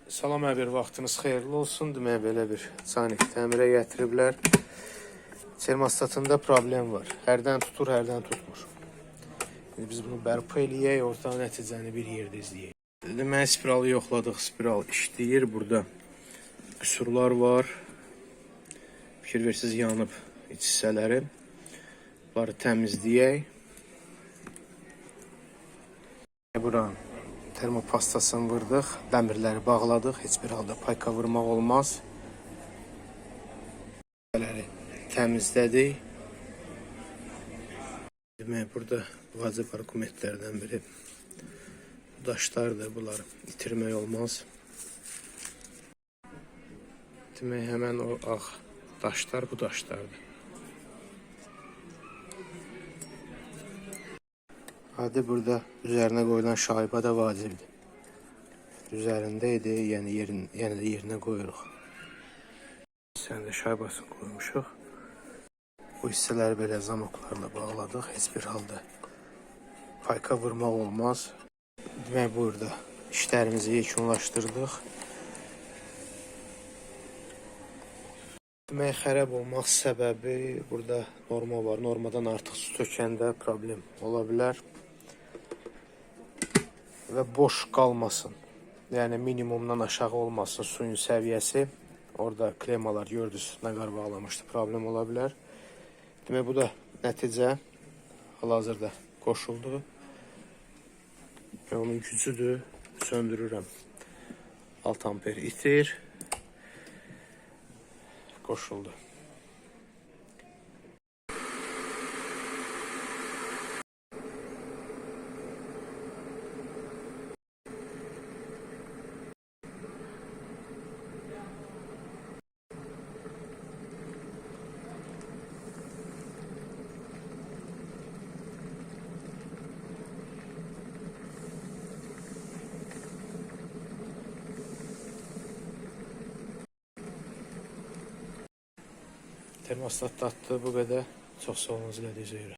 Salam bir vaxtınız xeyirli olsun. Demək belə bir canik təmirə gətiriblər. Termostatında problem var. Hərdən tutur, hərdən tutmur. Şimdi biz bunu bərpa eləyək, orta nəticəni bir yerdə izləyək. Demək spiralı yoxladıq. Spiral işləyir. Burada qüsurlar var. Fikir versiz yanıb iç hissələri. Bunları təmizləyək. Buranın termopastasını vurdıq. Dəmirləri bağladıq. Heç bir halda payka vurmaq olmaz. Təmizlədik. Demək burada vacib argumentlərdən biri bu daşlardır. Bunları itirmək olmaz. Demək həmən o ağ daşlar bu daşlardır. Hadi burada üzerine koyulan şaiba da vacibdir. Üzerindeydi, yani de yerine koyuruq. Sen de şaibasını koymuşuq. Bu hissələri belə zamoklarla bağladıq. Heç bir halda payka vurmaq olmaz. Demək burada işlərimizi yekunlaşdırdıq. Demək xərab olmaq səbəbi burada norma var. Normadan artıq su tökəndə problem ola bilər. Və boş qalmasın. Yəni minimumdan aşağı olmasın suyun səviyyəsi. Orada klemalar gördünüz, nəqar bağlamışdı, problem ola bilər. Demək bu da nəticə hal-hazırda qoşuldu. Və onun gücüdür, söndürürəm. 6 amper itir. Qoşuldu. Termostat tatlı bu qədər. Çox sağ olun, izlədiyinizə görə.